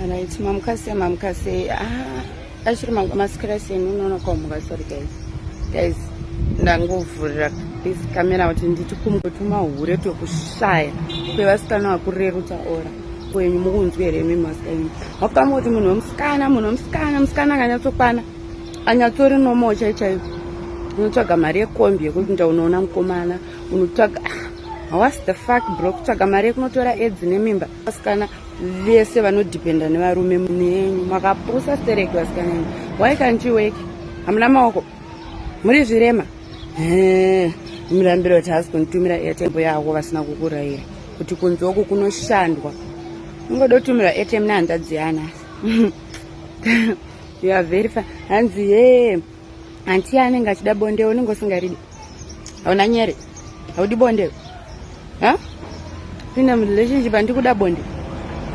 Right, mamkase. Actually, maskrasi no come, sorry guys. Ndangovhurira this camera kuti ndichikumutuma hure tokushaya kwevasikana vakurerutsa ora kwenyu mukunzwi here mimaskaini wakutama kuti munhu wemusikana akanyatsokwana anyatsori nomo chaichaivo unotsvaga mari yekombi yekupinda unoona mukomana unotsvaga what's the fuck bro kutsvaga mari yekunotora edzi nemimba vasikana vese vanodhipenda nevarume nenyu makapusa stereki vasikana enyu why can't you work hamuna maoko muri zvirema murambiro kuti hasi kunitumira airtime yako vasina kukurayira kuti kunzi oku kunoshandwa ungoda kutumira airtime nehandadzi yana you are very fine hanzi anti anenge achida bondewo unenge usingaridi hauna nyere haudi bondewo pinda murelationship handi kuda bonde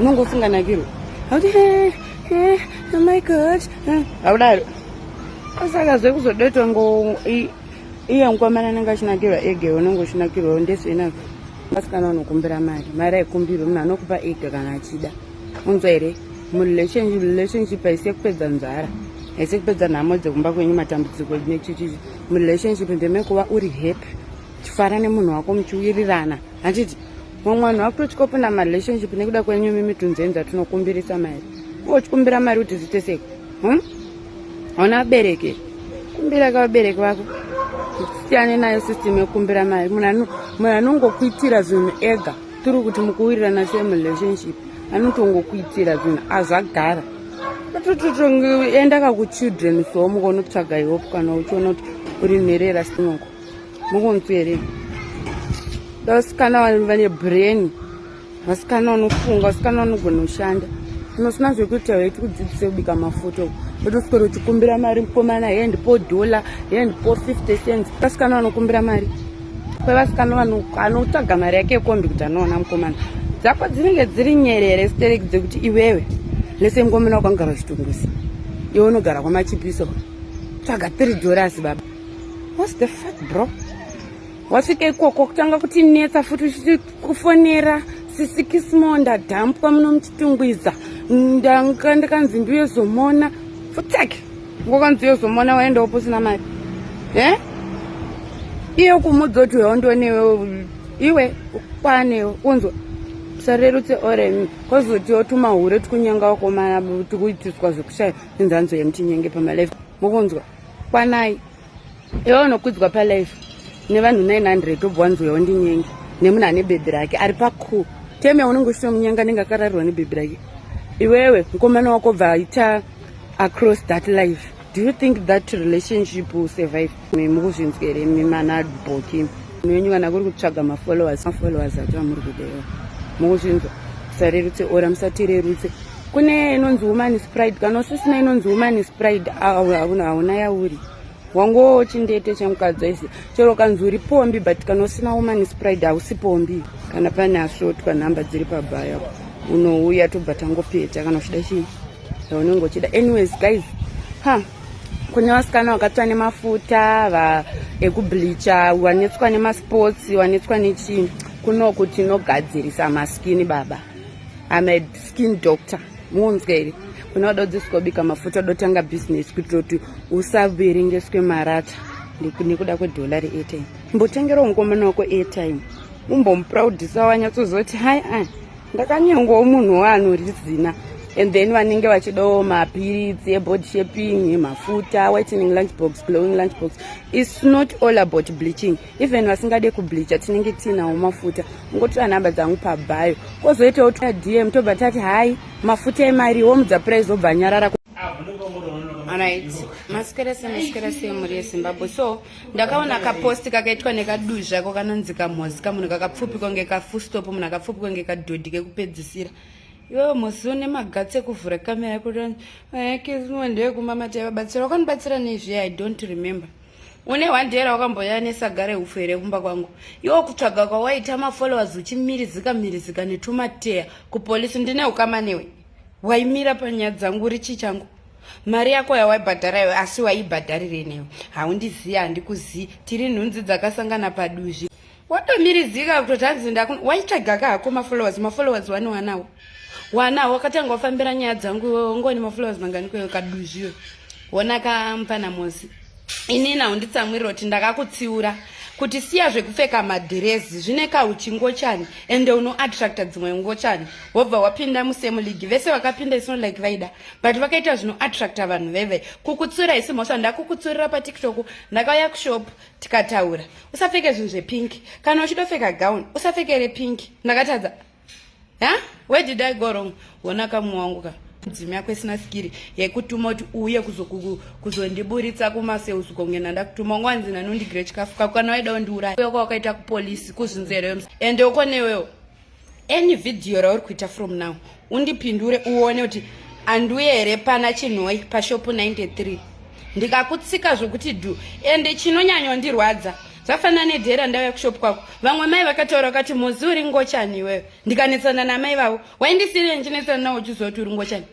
unenge usinganakirwa hauti oh my god haudaro asaka zvekuzodetwa iye mukomana anenge achinakirwa ege unenge uchinakirwawo ndezvenazvo vasikana unokumbira mari aikumbirwa munhu anokupa ega kana achida unzwa here murelationship haisi kupedza nzara haisi kupedza nhamo dzekumba kwenyu matambudziko nechichichi murelationship ndemekuva uri happy chifara nemunhu wako muchiwirirana handiti mumwanhu wakutotykopinda marelationship nekuda kwenyu mimitunzeni dzatinokumbirisa mari uchikumbira mari kuti zviite seko hauna abereke kumbira kavabereki vako siyane nayo system yekukumbira mari munhu anongokuitira zvinhu ega tiri kuti mukuwirirana semurelationship anotongokuitira zvinhu azvagara enda kakuchildren home konotsvaga ihope kana uchiona kuti uri nherera sinoko mukunzwi here vasikana vane brain vasikana vanofunga vasikana vanogona kushanda unosina zvekuita waiti kudzidzise kubika mafuta otoswera uchikumbira mari mukomana hendipo $, hendipo 50 cents vasikana vanokumbira mari kwevasikana anotsvaga mari yake yekombi kuti anoona mukomana dzako dzinenge dziri nyerere stereki dzekuti iwewe lese mukomana wakangara chitungusi iwe unogara kwamachipiso tsvaga $3 baba what's the fuck bro wasvika ikoko kutanga kuti netsa futi uchiti kufonera sisikismo ndadhampwa muno muchitungwiza ndikanzi ndiyezomona futaki ngokanzi yezomona waendawo posina mari iye kumudza kuti weondonewe iwe kwanewe unzwa sarerutse oremi kwazoti otuma hure tikunyanga wakomana tikuitiswa zvekushaya inzanzo yemuchinyenge pamalife mukunzwa kwanai iwe unokudzwa palife nevanhu 900 obva wanzwewo ndinyenge nemunhu ane bhebhi rake ari pacool teme unenge uchito munyanga nenge akararwa nebhebhi rake iwewe mukomana wako bva aita across that life do you think that relationship will survive mukuzvinzwa here mimanadboki menyu kana kuri kutsvaga mafollowers acho amuri kudewa mukuzvinzwa sarerutse ora musatirerutse kune inonzi woman pride kana usisina inonzi woman pride hauna yauri wango chindete chamukadzi aisi chero kanzi uri pombi but kana usina woman pride hausi pombi kana pane asvotwa nhamba dziri pabhaya unouya tobva tangopeta kana uchida chii unenge uchida anyways guys kune vasikana vakatsva nemafuta ekubleacha wanetswa nemasports wanetswa nechii kunoko tinogadzirisa maskini baba I'm a skin doctor muunzwa here kuna wada udzisikobika mafuta dotanga business kuitira kuti usaverengeswe marata nekuda $1 airtime mbotengera mukomana wako airtime umbomuproudisa wanyatsozoti hai ndakanyengwawo munhu waanorizina and then vanenge vachidawo mapiritsi ebody shaping mafuta whitening lunchbox glowing lunchbox it's not all about bleaching even vasingade kubleacha tinenge tinawo mafuta ungotora nhamba dzangu pabhayo kozoitawo dm tobva tati hai mafuta emariwo mudza price obva nyarara alright maskerese muri yezimbabwe so ndakaona kaposti kakaitwa nekaduzha ko kanonzi kamhozi kamunhu kakapfupi konge kafustop munhu akapfupi konge kadhodhi kekupedzisira iwe musi une magatsi ekuvhura kamera yekuti ndeyekumamata yavabatsira wakanibatsira nezvi I don't remember une wandera wakamboya nesaga rehufu here kumba kwangu iwo kutsvaga kwawaita mafollowers uchimirizika netumateya kupolisi ndine ukama newe waimira panyaya dzangu uri chichangu mari yako yawaibhadhara iwe asi waibhadharire newe haundizivi handikuzivi tiri nhunzi dzakasangana paduzvi wadomirizika kutoti hanzi waitsvaga kako mafollowers wani wanawo wana wakatanga wafambira nyaya dzangu ngoni maflowers mangani kweyo kaduzhiyo wona kampana mosi inina unditsamwirira kuti ndakakutsiura kuti siya zvekupfeka madhirezi zvine kauchingo chani ende unoattracta dzimwe ngo chani wobva wapinda musame league vese vakapinda isino like vaida but vakaita zvinoattracta vanhu veve kukutsura isi mhosva ndakukutsurira patiktok ndakauya kushop tikataura usapfeke zvinhu zvepinki kana uchidopfeka gown usapfeke repinki ndakatadza where did I go wrong wona kamu wangu ka dzimi yako isina skiri yekutuma kuti uye kuzondiburitsa kumaseusi kongena ndakutuma ngwanzi nanondigire chikafu kana waida undiuraya uye wakaita kupolisi kuzvinzero ende uko newewo any video rauri kuita from now undipindure uone kuti anduye here pana chinhoi pashopu 93 ndikakutsika zvokuti ende chinonyanya ndirwadza zvafanana nedhera ndauya kushopu kwako vamwe mai vakataura vakati muzi uri ngochani iwewe ndikanetsana namai vavo waindisiri ndichinetsana nawo uchizoti uri ngochani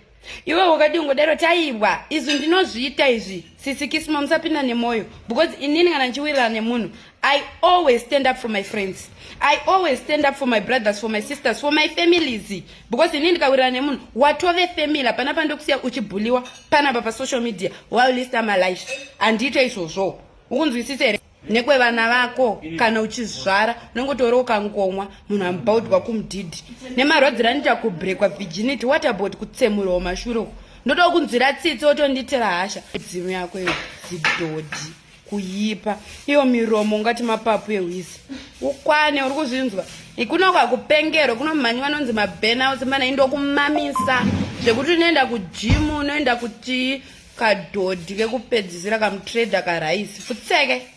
iwe wakati ungodaro taibwa izvi ndinozviita izvi sisikisimo musapinda nemwoyo because inini kana ndichiwirirana nemunhu I always stand up for my friends. I always stand up for my brothers, for my sisters, for my families. Because inini ndikawirirana nemunhu watove family hapana pandokusiya uchibhuliwa panapa pasocial media while list my life andite izvozvo ukunzwisisa here nekwevana vako kana uchizvara unongotori ukangomwa munhu ambaudwa kumudhidhi nemarodzera ndita kubrekwa virginity what about kutsemurawo mashure uku ndoda kunzwira tsitsi otonditera hasha dzimu yako iyo zidhodhi kuipa iyo miromo ungati mapapu ehwizi ukwane uri kuzvinzwa ikuno kwakupengero kunomhanyiwa nonzi maburnout mana indokumamisa zvekuti unoenda kujimu unoenda kuti kadhodhi kekupedzisira kamutreda karaisi futseke